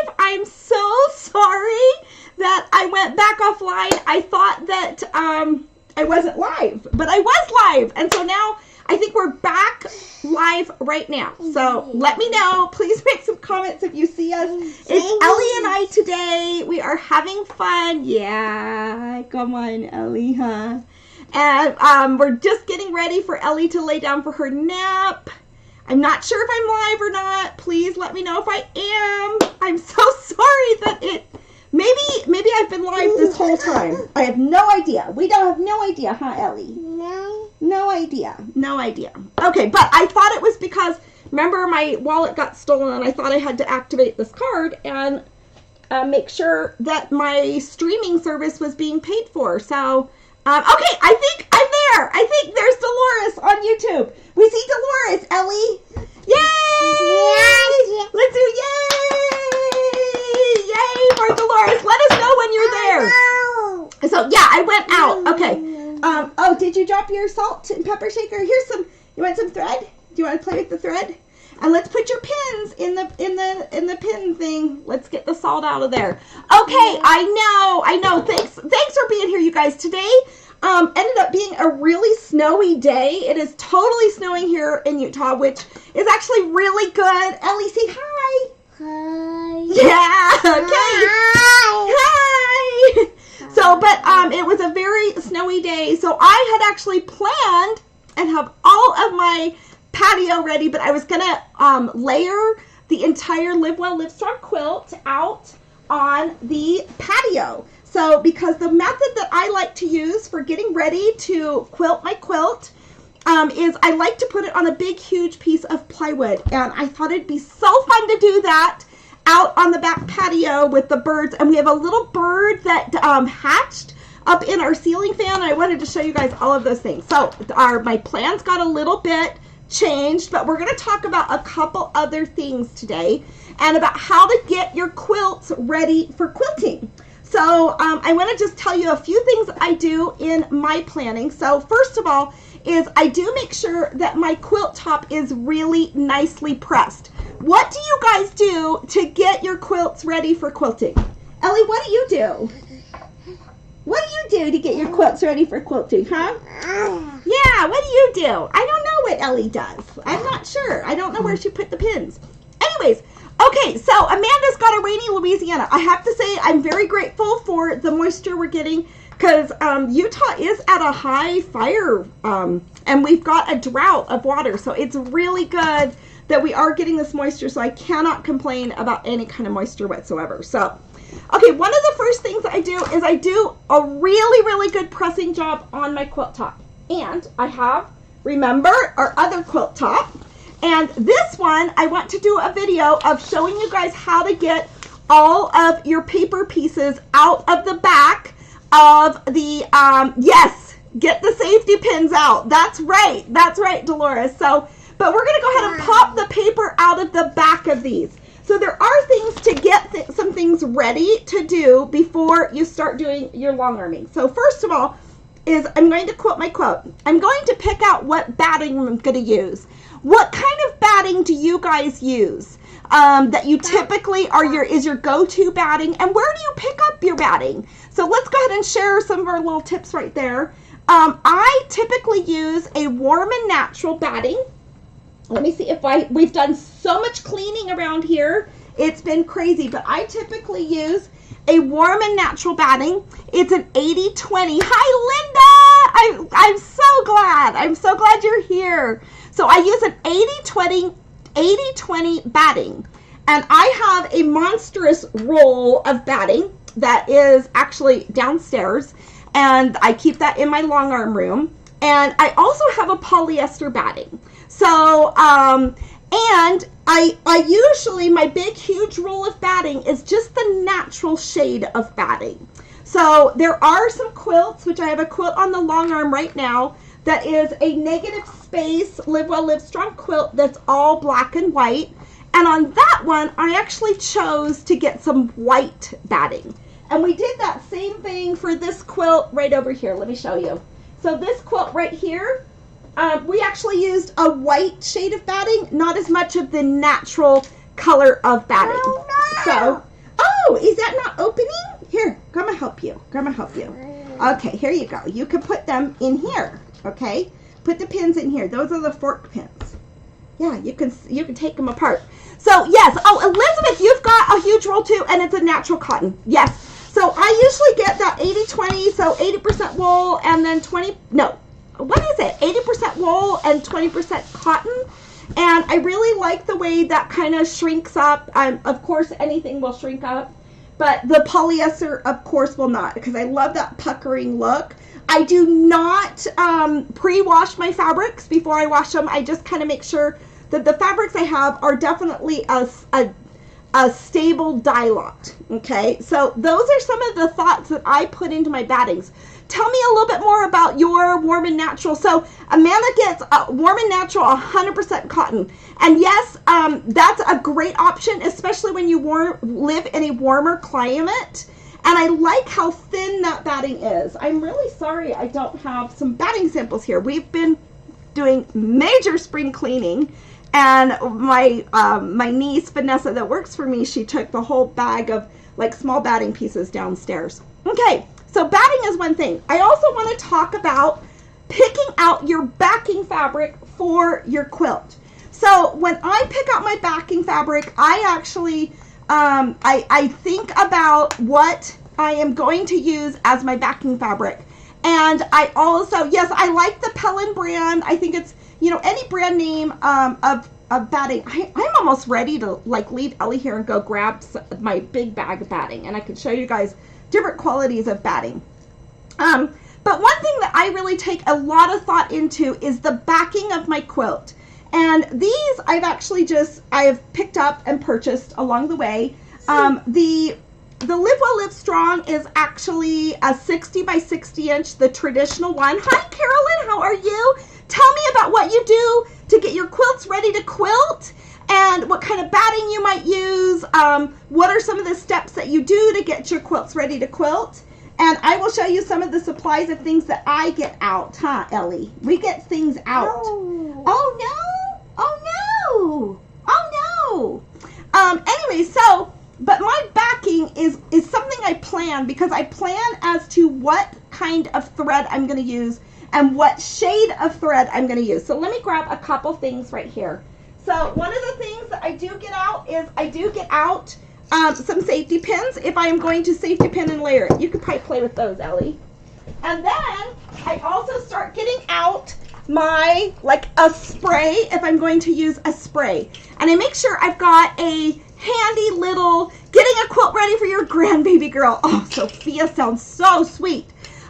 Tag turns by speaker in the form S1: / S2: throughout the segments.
S1: live. I'm so sorry that I went back offline. I thought that I wasn't live, but I was live. And so now I think we're back live right now. So let me know. Please make some comments if you see us. It's Ellie and I today. We are having fun. Yeah, come on, Ellie, huh? And we're just getting ready for Ellie to lay down for her nap. I'm not sure if I'm live or not. Please let me know if I am. I'm so sorry that maybe I've been live this whole time. I have no idea. We don't have no idea, huh, Ellie? No idea. No idea. Okay, but I thought it was because, remember, my wallet got stolen and I thought I had to activate this card and make sure that my streaming service was being paid for. So, okay, I think I'm there. I think there's Dolores on YouTube. We see Dolores, Ellie. Yay! Let's do yay! Yay for Dolores. Let us know when you're there. So, yeah, I went out. Okay. Oh, did you drop your salt and pepper shaker? Here's some. You want some thread? Do you want to play with the thread? And let's put your pins in the pin thing. Let's get the salt out of there. Okay, I know. Thanks for being here, you guys. Today ended up being a really snowy day. It is totally snowing here in Utah, which is actually really good. Ellie, say hi.
S2: Hi.
S1: Yeah. Okay. Hi. So, but it was a very snowy day. So I had actually planned and have all of my patio ready, but I was gonna layer the entire Live Well Live Strong quilt out on the patio. So because the method that I like to use for getting ready to quilt my quilt is I like to put it on a big huge piece of plywood, and I thought it'd be so fun to do that out on the back patio with the birds. And we have a little bird that hatched up in our ceiling fan. I wanted to show you guys all of those things. So my plans got a little bit changed, but we're going to talk about a couple other things today and about how to get your quilts ready for quilting. So I want to just tell you a few things I do in my planning. So first of all is I do make sure that my quilt top is really nicely pressed. What do you guys do to get your quilts ready for quilting? Ellie, what do you do? What do you do to get your quilts ready for quilting, huh? Yeah, what do you do? I don't know what Ellie does. I'm not sure. I don't know where she put the pins. Anyways, okay, so Amanda's got a rainy Louisiana. I have to say I'm very grateful for the moisture we're getting because Utah is at a high fire and we've got a drought of water. So it's really good that we are getting this moisture. So I cannot complain about any kind of moisture whatsoever. So, okay, one of the first things I do is I do a really, really good pressing job on my quilt top. And I have, remember, our other quilt top. And this one, I want to do a video of showing you guys how to get all of your paper pieces out of the back of the, yes, get the safety pins out. That's right, Dolores. So, but we're going to go ahead and pop the paper out of the back of these. So there are things to get some things ready to do before you start doing your long arming. So first of all is I'm going to quilt my quilt. I'm going to pick out what batting I'm going to use. What kind of batting do you guys use that you typically is your go-to batting, and where do you pick up your batting? So let's go ahead and share some of our little tips right there. I typically use a warm and natural batting. Let me see if we've done so much cleaning around here. It's been crazy, but I typically use a warm and natural batting. It's an 80-20. Hi, Linda! I'm so glad. I'm so glad you're here. So I use an 80-20 batting. And I have a monstrous roll of batting that is actually downstairs. And I keep that in my long arm room. And I also have a polyester batting. So, and I usually, my big, huge roll of batting is just the natural shade of batting. So there are some quilts, which I have a quilt on the long arm right now, that is a negative space Live Well Live Strong quilt that's all black and white. And on that one, I actually chose to get some white batting. And we did that same thing for this quilt right over here. Let me show you. So this quilt right here, we actually used a white shade of batting, not as much of the natural color of batting. Oh, no. So Oh, is that not opening? Here, Grandma help you. Grandma help you. Okay, here you go. You can put them in here, okay? Put the pins in here. Those are the fork pins. Yeah, you can take them apart. So, yes. Oh, Elizabeth, you've got a huge roll too, and it's a natural cotton. Yes. So, I usually get that 80-20, so 80% wool and then 20, no, what is it? 80% wool and 20% cotton. And I really like the way that kind of shrinks up. Of course, anything will shrink up, but the polyester, of course, will not, because I love that puckering look. I do not pre-wash my fabrics before I wash them. I just kind of make sure that the fabrics I have are definitely a stable dye lot. Okay, so those are some of the thoughts that I put into my battings. Tell me a little bit more about your warm and natural. So Amanda gets warm and natural 100% cotton. And yes, that's a great option, especially when you live in a warmer climate. And I like how thin that batting is. I'm really sorry I don't have some batting samples here. We've been doing major spring cleaning. And my niece, Vanessa, that works for me, she took the whole bag of like small batting pieces downstairs. Okay. So batting is one thing. I also want to talk about picking out your backing fabric for your quilt. So when I pick out my backing fabric, I actually, I think about what I am going to use as my backing fabric. And I also, yes, I like the Pellin brand. I think it's, any brand name of batting. I'm almost ready to like leave Ellie here and go grab my big bag of batting. And I can show you guys different qualities of batting. But one thing that I really take a lot of thought into is the backing of my quilt. And these I have picked up and purchased along the way. The Live Well Live Strong is actually a 60 by 60 inch, the traditional one. Hi Carolyn, how are you? Tell me about what you do to get your quilts ready to quilt, and what kind of batting you might use. What are some of the steps that you do to get your quilts ready to quilt? And I will show you some of the supplies of things that I get out, huh, Ellie? We get things out. No. Oh, no? Oh, no. Oh, no. Anyway, but my backing is something I plan, because I plan as to what kind of thread I'm going to use and what shade of thread I'm going to use. So let me grab a couple things right here. So one of the things that I do get out is some safety pins if I am going to safety pin and layer it. You could probably play with those, Ellie. And then I also start getting out a spray if I'm going to use a spray. And I make sure I've got a handy little getting a quilt ready for your grandbaby girl. Oh, Sophia sounds so sweet.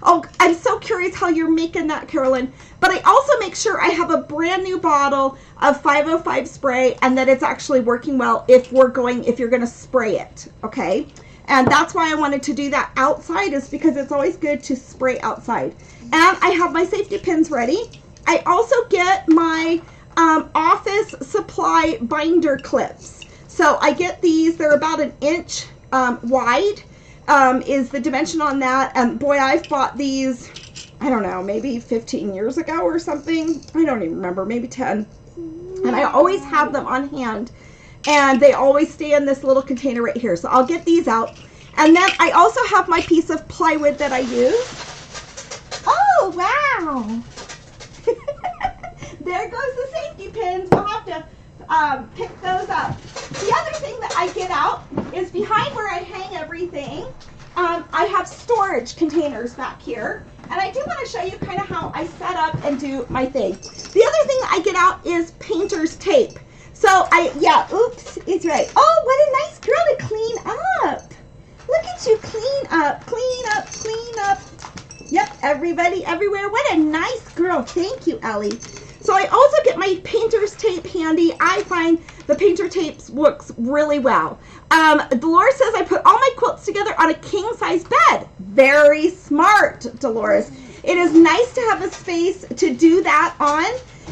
S1: Oh, I'm so curious how you're making that, Carolyn. But I also make sure I have a brand new bottle of 505 spray and that it's actually working well if you're going to spray it, okay? And that's why I wanted to do that outside, is because it's always good to spray outside. And I have my safety pins ready. I also get my office supply binder clips. So I get these, they're about an inch wide. Is the dimension on that. And boy, I've bought these, I don't know, maybe 15 years ago or something. I don't even remember, maybe 10. And I always have them on hand. And they always stay in this little container right here. So I'll get these out. And then I also have my piece of plywood that I use. Oh, wow. There goes the safety pins. We'll have to pick those up. The other thing that I get out is behind where I hang everything. I have storage containers back here, and I do want to show you kind of how I set up and do my thing. The other thing that I get out is painter's tape. So oops, it's right. Oh, what a nice girl to clean up. Look at you, clean up, clean up, clean up. Yep, everybody, everywhere. What a nice girl. Thank you, Ellie. So I also get my painter's tape handy. I find the painter tapes works really well. Dolores says I put all my quilts together on a king-size bed. Very smart, Dolores. It is nice to have a space to do that on.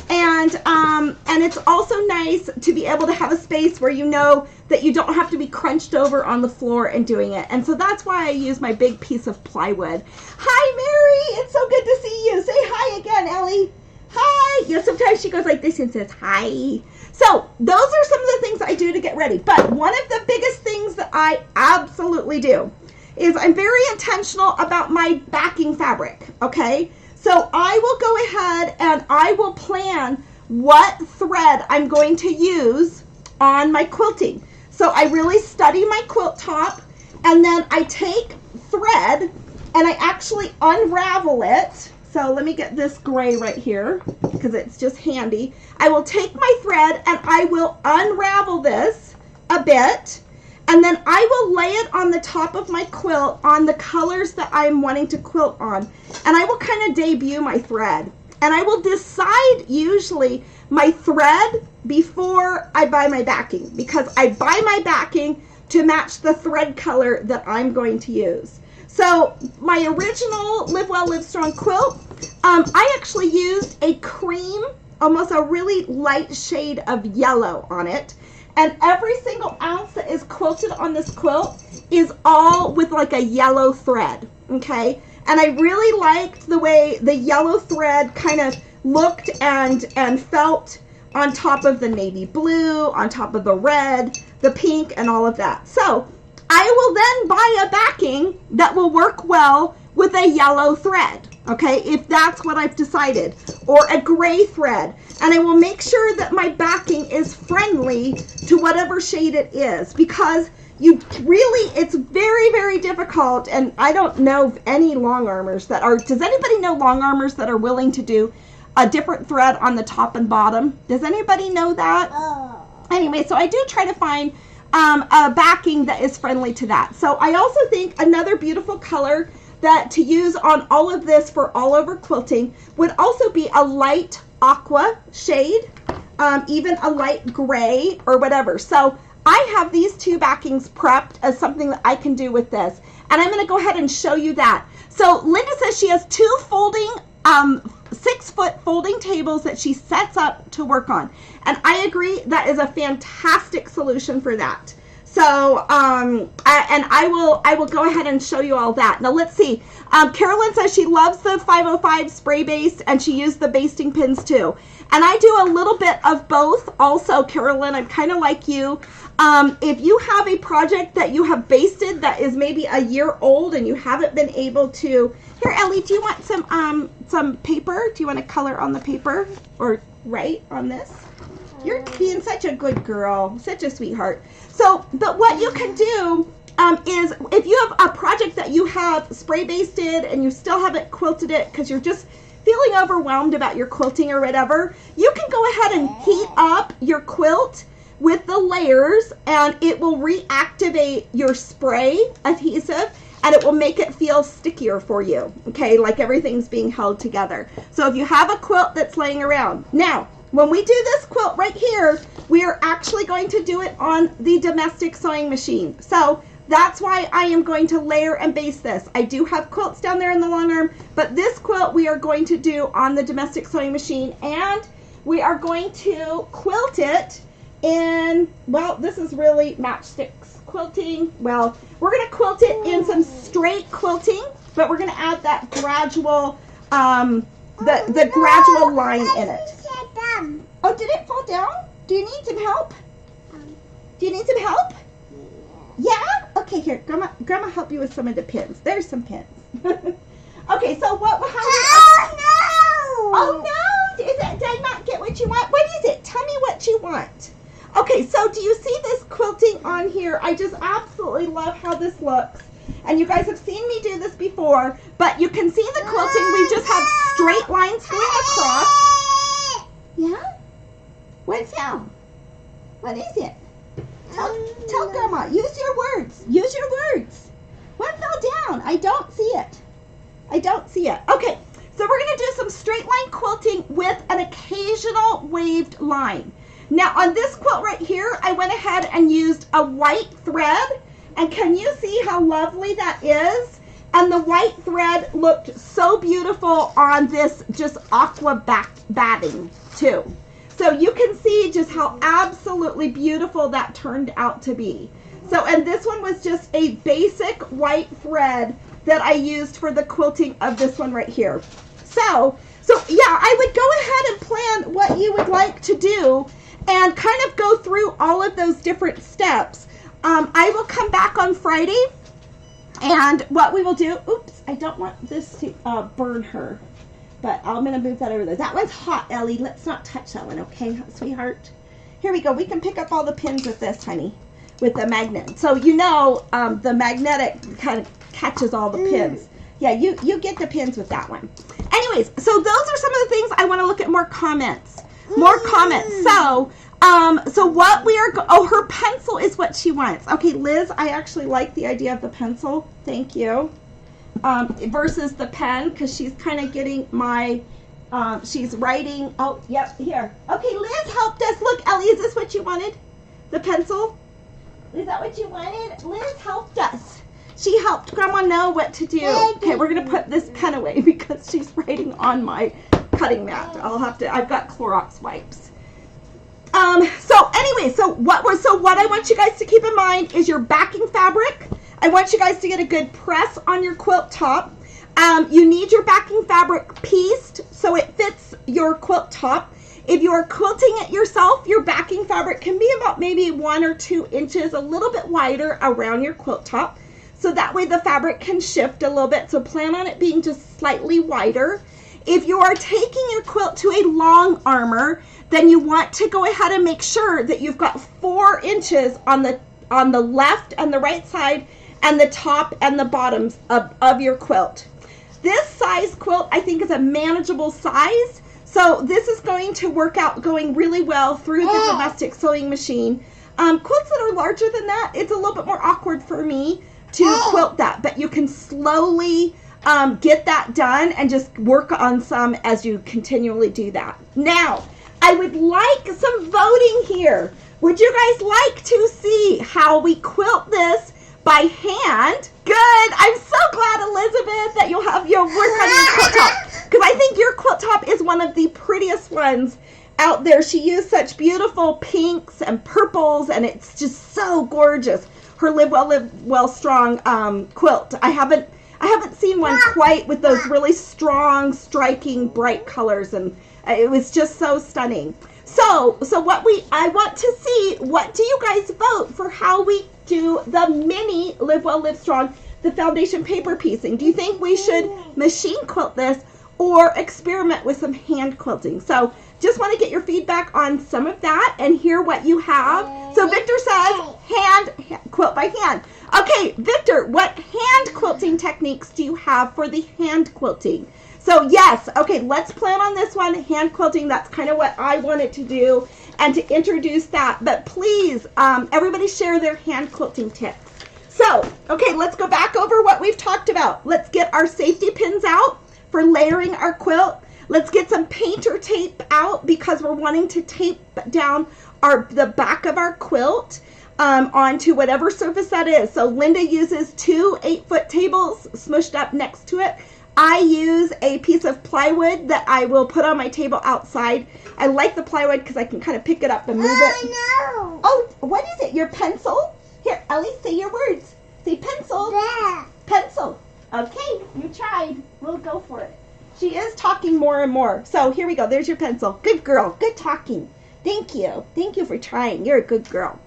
S1: And it's also nice to be able to have a space where you know that you don't have to be crunched over on the floor and doing it. And so that's why I use my big piece of plywood. Hi, Mary. It's so good to see you. Say hi again, Ellie. Hi. Yeah, sometimes she goes like this and says hi. So those are some of the things I do to get ready. But one of the biggest things that I absolutely do is I'm very intentional about my backing fabric, okay? So I will go ahead and I will plan what thread I'm going to use on my quilting. So I really study my quilt top, and then I take thread and I actually unravel it. So let me get this gray right here because it's just handy. I will take my thread and I will unravel this a bit, and then I will lay it on the top of my quilt on the colors that I'm wanting to quilt on. And I will kind of debut my thread. And I will decide usually my thread before I buy my backing, because I buy my backing to match the thread color that I'm going to use. So my original Live Well, Live Strong quilt, I actually used a cream, almost a really light shade of yellow on it. And every single ounce that is quilted on this quilt is all with like a yellow thread, okay? And I really liked the way the yellow thread kind of looked and felt on top of the navy blue, on top of the red, the pink, and all of that. So I will then buy a backing that will work well with a yellow thread, okay, if that's what I've decided, or a gray thread. And I will make sure that my backing is friendly to whatever shade it is, because it's very, very difficult. And I don't know of any long armors that are, does anybody know long armors that are willing to do a different thread on the top and bottom? Does anybody know that? Oh. Anyway, so I do try to find a backing that is friendly to that. So I also think another beautiful color that to use on all of this for all over quilting would also be a light aqua shade, even a light gray or whatever. So I have these two backings prepped as something that I can do with this, and I'm going to go ahead and show you that. So Linda says she has two folding 6-foot folding tables that she sets up to work on, and I agree that is a fantastic solution for that. So I will go ahead and show you all that. Now let's see. Carolyn says she loves the 505 spray base, and she used the basting pins too. And I do a little bit of both also, Carolyn. I'm kind of like you. If you have a project that you have basted that is maybe a year old and you haven't been able to, here Ellie, do you want some paper? Do you want to color on the paper or write on this? You're being such a good girl, such a sweetheart. So, but what you can do is if you have a project that you have spray basted and you still haven't quilted it because you're just feeling overwhelmed about your quilting or whatever, you can go ahead and heat up your quilt with the layers, and it will reactivate your spray adhesive, and it will make it feel stickier for you, okay, like everything's being held together. So if you have a quilt that's laying around. Now, when we do this quilt right here, we are actually going to do it on the domestic sewing machine. So that's why I am going to layer and base this. I do have quilts down there in the long arm, but this quilt we are going to do on the domestic sewing machine, and we are going to quilt it in, well, this is really matchsticks quilting. Well, we're going to quilt it in some straight quilting, but we're going to add that gradual, the gradual line in it. Oh, did it fall down? Do you need some help? Do you need some help? Yeah? Okay, here, Grandma help you with some of the pins. There's some pins. Okay, so how
S2: Oh, no!
S1: Oh, no! Did I not get what you want? What is it? Tell me what you want. Okay, so do you see this quilting on here? I just absolutely love how this looks. And you guys have seen me do this before, but you can see the quilting. We just have straight lines going across. Yeah? What's that? What is it? Tell Grandma. Use your words. Use your words. What fell down? I don't see it. I don't see it. Okay, so we're going to do some straight line quilting with an occasional waved line. Now on this quilt right here, I went ahead and used a white thread. And can you see how lovely that is? And the white thread looked so beautiful on this just aqua batting too. So you can see just how absolutely beautiful that turned out to be. So, and this one was just a basic white thread that I used for the quilting of this one right here. So yeah, I would go ahead and plan what you would like to do and kind of go through all of those different steps. I will come back on Friday, and what we will do, oops, I don't want this to burn her, but I'm going to move that over there. That one's hot, Ellie. Let's not touch that one, okay, sweetheart? Here we go. We can pick up all the pins with this, honey, with the magnet. So you know the magnetic kind of catches all the pins. Yeah, you get the pins with that one. Anyways, so those are some of the things. I want to look at more comments. More comments. So what we are, her pencil is what she wants. Okay, Liz, I actually like the idea of the pencil. Thank you. Versus the pen, because she's kind of getting my, she's writing. Oh, yep, here. Okay, Liz helped us. Look, Ellie, is this what you wanted? The pencil? Is that what you wanted? Liz helped us. She helped Grandma know what to do. Okay, we're going to put this pen away because she's writing on my cutting mat. I've got Clorox wipes. So what I want you guys to keep in mind is your backing fabric. I want you guys to get a good press on your quilt top. You need your backing fabric pieced so it fits your quilt top. If you are quilting it yourself, your backing fabric can be about maybe 1 or 2 inches, a little bit wider around your quilt top. So that way the fabric can shift a little bit. So plan on it being just slightly wider. If you are taking your quilt to a long armor, then you want to go ahead and make sure that you've got 4 inches on the left and the right side and the top and the bottoms of your quilt. This size quilt I think is a manageable size. So this is going to work out going really well through the domestic sewing machine. Quilts that are larger than that, it's a little bit more awkward for me to quilt that, but you can slowly get that done and just work on some as you continually do that. Now, I would like some voting here. Would you guys like to see how we quilt this by hand? Good. I'm so glad, Elizabeth, that you'll have your work on your quilt top, because I think your quilt top is one of the prettiest ones out there. She used such beautiful pinks and purples, and it's just so gorgeous. Her Live Well Strong quilt. I haven't seen one quite with those really strong, striking, bright colors, and it was just so stunning. So I want to see, what do you guys vote for how we do the mini Live Well Live Strong, the foundation paper piecing? Do you think we should machine quilt this or experiment with some hand quilting? So just want to get your feedback on some of that and hear what you have. So Victor says hand quilt by hand. Okay, Victor, what hand quilting techniques do you have for the hand quilting? So yes, okay, let's plan on this one, hand quilting. That's kind of what I wanted to do and to introduce that. But please, everybody share their hand quilting tips. So, okay, let's go back over what we've talked about. Let's get our safety pins out for layering our quilt. Let's get some painter tape out because we're wanting to tape down the back of our quilt onto whatever surface that is. So Linda uses 2 8-foot tables smushed up next to it. I use a piece of plywood that I will put on my table outside. I like the plywood because I can kind of pick it up and move it.
S2: No.
S1: Oh, what is it? Your pencil? Here, Ellie, say your words. Say pencil.
S2: Yeah.
S1: Pencil. Okay, you tried. We'll go for it. She is talking more and more. So here we go. There's your pencil. Good girl. Good talking. Thank you. Thank you for trying. You're a good girl.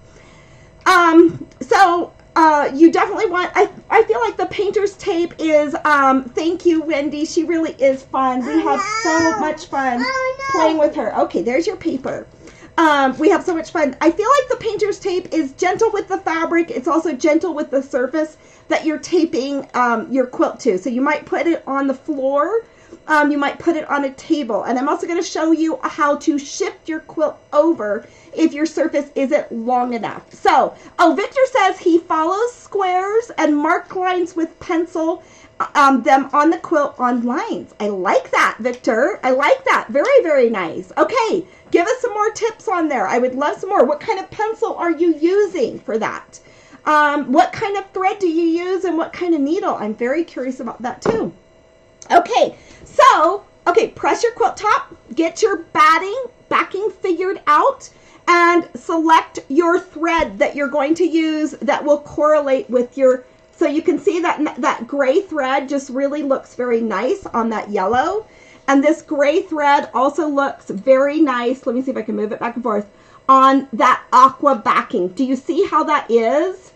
S1: You definitely want, I feel like the painter's tape is, thank you, Wendy. She really is fun. We have so much fun playing with her. Okay, there's your paper. We have so much fun. I feel like the painter's tape is gentle with the fabric. It's also gentle with the surface that you're taping your quilt to. So you might put it on the floor. You might put it on a table. And I'm also going to show you how to shift your quilt over if your surface isn't long enough. So, Victor says he follows squares and mark lines with pencil, them on the quilt on lines. I like that, Victor. I like that. Very, very nice. Okay, give us some more tips on there. I would love some more. What kind of pencil are you using for that? What kind of thread do you use and what kind of needle? I'm very curious about that too. Okay, so, press your quilt top, get your backing figured out, and select your thread that you're going to use that will correlate with your, so you can see that gray thread just really looks very nice on that yellow. And this gray thread also looks very nice. Let me see if I can move it back and forth on that aqua backing. Do you see how that is?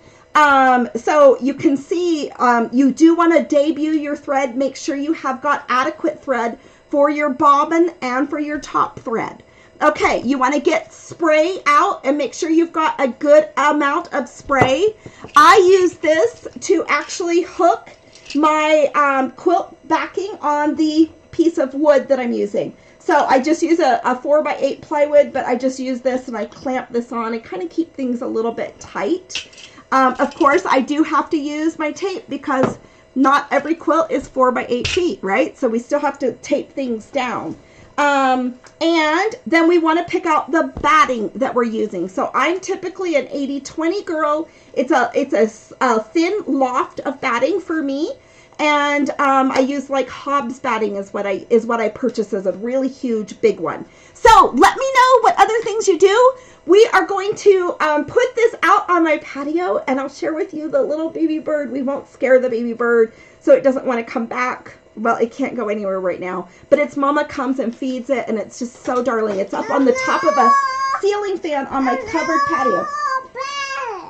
S1: So you can see you do want to debut your thread. Make sure you have got adequate thread for your bobbin and for your top thread. Okay, you want to get spray out and make sure you've got a good amount of spray. I use this to actually hook my quilt backing on the piece of wood that I'm using. So I just use a 4x8 plywood, but I just use this and I clamp this on and kind of keep things a little bit tight. Of course, I do have to use my tape because not every quilt is 4x8 feet, right? So we still have to tape things down. And then we want to pick out the batting that we're using. So I'm typically an 80-20 girl. It's a thin loft of batting for me. And I use like Hobbs batting is what I purchase as a really huge big one. So let me know what other things you do. We are going to put this out on my patio and I'll share with you the little baby bird. We won't scare the baby bird so it doesn't want to come back. Well, it can't go anywhere right now, but its mama comes and feeds it and it's just so darling. It's up on the top of a ceiling fan on my covered patio.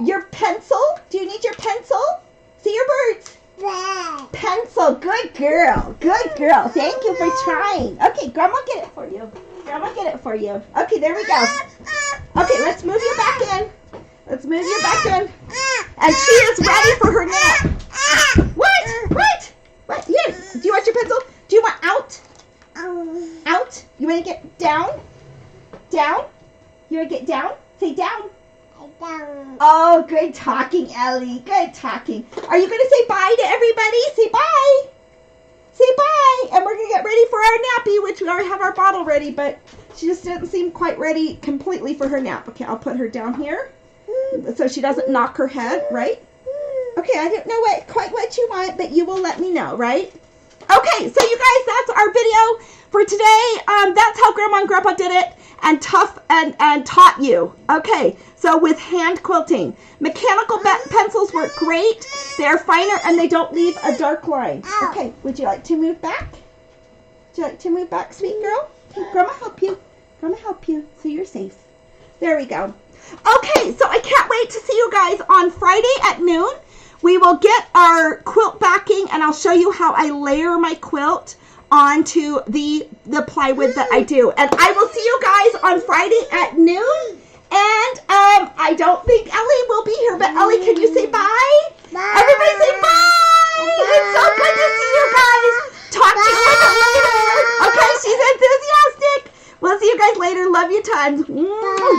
S1: Your pencil? Do you need your pencil? See your birds? Pencil. Good girl. Good girl. Thank you for trying. Okay, Grandma get it for you. Grandma get it for you. Okay, there we go. Okay, let's move you back in. Let's move you back in. And she is ready for her nap. What? What? What? Here. Do you want your pencil? Do you want out? Out? You want to get down? Down? You want to get down? Say down. Oh, good talking, Ellie. Good talking. Are you going to say bye to everybody? Say bye. Say bye. And we're going to get ready for our nappy, which we already have our bottle ready, but she just didn't seem quite ready completely for her nap. Okay, I'll put her down here so she doesn't knock her head, right? Okay, I don't know quite what you want, but you will let me know, right? Okay, so you guys, that's our video for today. That's how Grandma and Grandpa did it and taught you. Okay, so with hand quilting. Mechanical pencils work great. They're finer and they don't leave a dark line. Okay, would you like to move back? Would you like to move back, sweet girl? Okay, Grandma help you. Grandma help you so you're safe. There we go. Okay, so I can't wait to see you guys on Friday at noon. We will get our quilt backing and I'll show you how I layer my quilt onto the plywood that I do. And I will see you guys on Friday at noon. And I don't think Ellie will be here, but Ellie, can you say bye?
S2: Bye.
S1: Everybody say bye. It's so good to see you guys. Talk to you later. Okay, she's enthusiastic. We'll see you guys later. Love you tons.